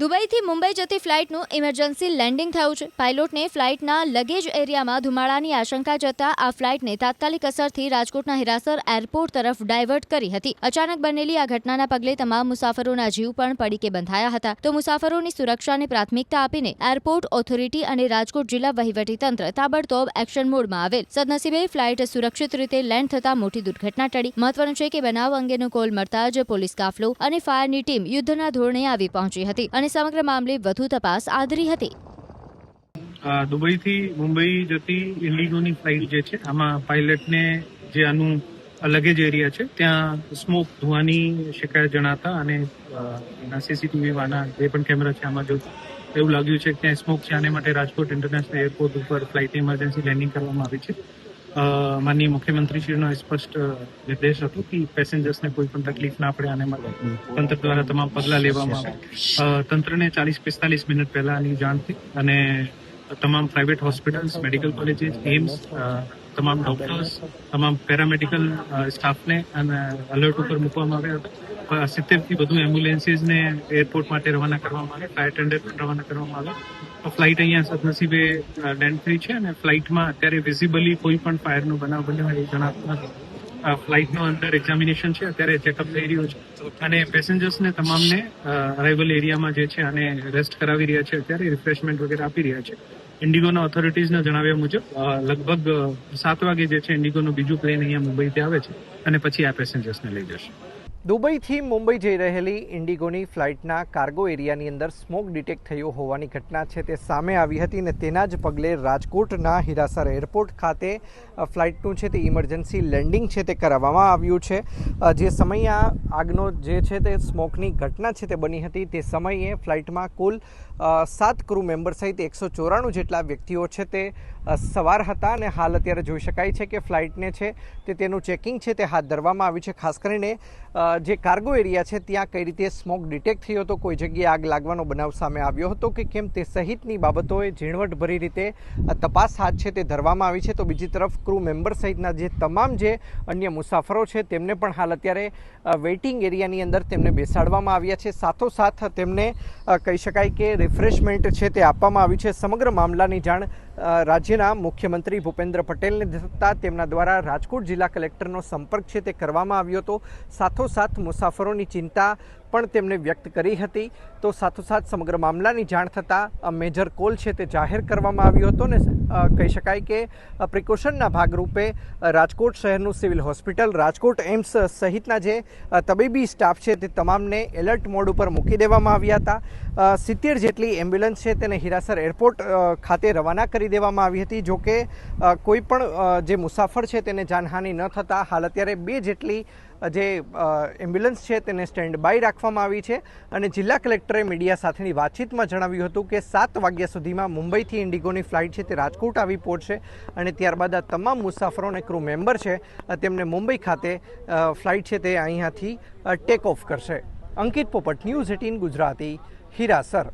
દુબઈથી મુંબઈ જતી ફ્લાઇટનું emergency landing થયું છે. પાયલોટને ફ્લાઇટના લગેજ એરિયામાં ધુમાડાની આશંકા જતા આ ફ્લાઇટને તાત્કાલિક અસરથી રાજકોટના હિરાસર એરપોર્ટ તરફ ડાયવર્ટ કરી હતી. અચાનક બનેલી આ ઘટનાના પગલે તમામ મુસાફરોના જીવ પણ પડીકે બંધાયા હતા. તો મુસાફરોની સુરક્ષાને પ્રાથમિકતા આપીને એરપોર્ટ ઓથોરિટી અને રાજકોટ જિલ્લા વહીવટીતંત્ર તાબડતોબ એક્શન મોડમાં આવેલ. સદનસીબે ફ્લાઇટ સુરક્ષિત રીતે લેન્ડ થતા મોટી દુર્ઘટના ટળી. મહત્વનું છે કે બનાવ અંગેનો કોલ મળતા જ પોલીસ કાફલો અને ફાયરની ટીમ યુદ્ધના ધોરણે આવી પહોંચી હતી અને સમગ્ર મામલે વધુ તપાસ આદરી હતી. દુબઈથી મુંબઈ જતી ઇન્ડિગોની ફ્લાઇટ જે છે, આમાં પાયલટને જે આનું લગેજ એરિયા છે ત્યાં સ્મોક ધુવાની શિકાયત જણાતા અને એના સીસીટીવીમાંના જે પણ કેમેરા છે આમાં જો એવું લાગ્યું છે કે ત્યાં સ્મોક છે, આને માટે રાજકોટ ઇન્ટરનેશનલ એરપોર્ટ ઉપર ફ્લાઇટની ઇમરજન્સી લેન્ડિંગ કરવામાં આવી છે. માનનીય મુખ્યમંત્રીશ્રીનો સ્પષ્ટ નિર્દેશ હતો કે પેસેન્જર્સને કોઈ પણ તકલીફ ના પડે આને માટે તંત્ર દ્વારા તમામ પગલાં લેવામાં આવે. તંત્રને 40-45 મિનિટ પહેલા આની જાણ થઈ અને તમામ private hospitals, medical colleges, AIIMS, તમામ ડોક્ટર્સ, તમામ પેરામેડિકલ સ્ટાફને અને અલર્ટ ઉપર મૂકવામાં આવ્યા હતા. 70થી વધુ એમ્બ્યુલન્સીસને એરપોર્ટ માટે રવાના કરવામાં આવે, ફાયર ટેન્ડર પણ રવાના કરવામાં આવે. ફ્લાઇટ અહીંયા સદનસીબે લેન્ડ થઈ છે અને ફ્લાઇટમાં અત્યારે વિઝિબલી કોઈ પણ ફાયરનો બનાવ બન્યો હોય એ જણાતું નથી. ફ્લાઇટનો અંડર એક્ઝામિનેશન છે, અત્યારે ચેકઅપ થઈ રહ્યું છે અને પેસેન્જર્સને તમામને અરાઇવલ એરિયામાં જે છે અને રેસ્ટ કરાવી રહ્યા છે, અત્યારે રિફ્રેશમેન્ટ વગેરે આપી રહ્યા છે. ઇન્ડિગોના ઓથોરિટીઝના જણાવ્યા મુજબ લગભગ 7 વાગે જે છે ઇન્ડિગોનું બીજું પ્લેન અહીંયા મુંબઈથી આવે છે અને પછી આ પેસેન્જર્સને લઈ જશે. દુબઈથી મુંબઈ જઈ રહેલી ઇન્ડિગોની ફ્લાઇટના કાર્ગો એરિયાની અંદર સ્મોક ડિટેક્ટ થયો હોવાની ઘટના છે તે સામે આવી હતી અને તેના જ પગલે રાજકોટના હિરાસર એરપોર્ટ ખાતે ફ્લાઇટનું છે તે ઇમરજન્સી લેન્ડિંગ છે તે કરાવવામાં આવ્યું છે. જે સમયે આ આગનો જે છે તે સ્મોકની ઘટના છે તે બની હતી તે સમયે ફ્લાઇટમાં કુલ 7 ક્રૂ મેમ્બર સહિત 194 જેટલા વ્યક્તિઓ છે તે સવાર હતા અને હાલ અત્યારે જોઈ શકાય છે કે ફ્લાઇટને છે તે તેનું ચેકિંગ છે તે હાથ ધરવામાં આવ્યું છે. ખાસ કરીને જે કાર્ગો એરિયા છે ત્યાં કઈ રીતે સ્મોક ડિટેક્ટ થયો હતો, કોઈ જગ્યાએ આગ લાગવાનો બનાવ સામે આવ્યો હતો કે કેમ તે સહિતની બાબતોએ ઝીણવટભરી રીતે તપાસ હાથ છે તે ધરવામાં આવી છે. તો બીજી તરફ ક્રૂ મેમ્બર સહિતના જે તમામ જે અન્ય મુસાફરો છે તેમને પણ હાલ અત્યારે વેઇટિંગ એરિયાની અંદર તેમને બેસાડવામાં આવ્યા છે. સાથોસાથ તેમને કહી શકાય કે રિફ્રેશમેન્ટ છે તે આપવામાં આવ્યું છે. સમગ્ર મામલાની જાણ રાજ્યના મુખ્યમંત્રી ભૂપેન્દ્ર પટેલને થતાં તેમના દ્વારા રાજકોટ જિલ્લા કલેક્ટરનો સંપર્ક છે તે કરવામાં આવ્યો હતો. સાથોસાથ મુસાફરોની ચિંતા પણ તેમણે વ્યક્ત કરી હતી. તો સાથોસાથ સમગ્ર મામલાની જાણ થતાં મેજર કોલ છે તે જાહેર કરવામાં આવ્યો હતો ને કહી શકાય કે પ્રિકોશનના ભાગરૂપે રાજકોટ શહેરનું સિવિલ હોસ્પિટલ, રાજકોટ એમ્સ સહિતના જે તબીબી સ્ટાફ છે તે તમામને એલર્ટ મોડ ઉપર મૂકી દેવામાં આવ્યા હતા. 70 જેટલી એમ્બ્યુલન્સ છે તેને હિરાસર એરપોર્ટ ખાતે રવાના કરી દેવામાં આવી હતી. જોકે કોઈ પણ જે મુસાફર છે તેને જાનહાનિ ન થતાં હાલ અત્યારે 2 જેટલી જે એમ્બ્યુલન્સ છે તેને સ્ટેન્ડ બાય રાખવામાં આવી છે અને જિલ્લા કલેક્ટરે મીડિયા સાથેની વાતચીતમાં જણાવ્યું હતું કે 7 વાગ્યા સુધીમાં મુંબઈથી ઇન્ડિગોની ફ્લાઇટ છે તે રાજકોટ આવી પહોંચશે અને ત્યારબાદ આ તમામ મુસાફરો અને ક્રૂ મેમ્બર છે તેમને મુંબઈ ખાતે ફ્લાઇટ છે તે અહીંયાથી ટેક ઓફ કરશે. અંકિત પોપટ, ન્યૂઝ 18 ગુજરાતી, હિરાસર.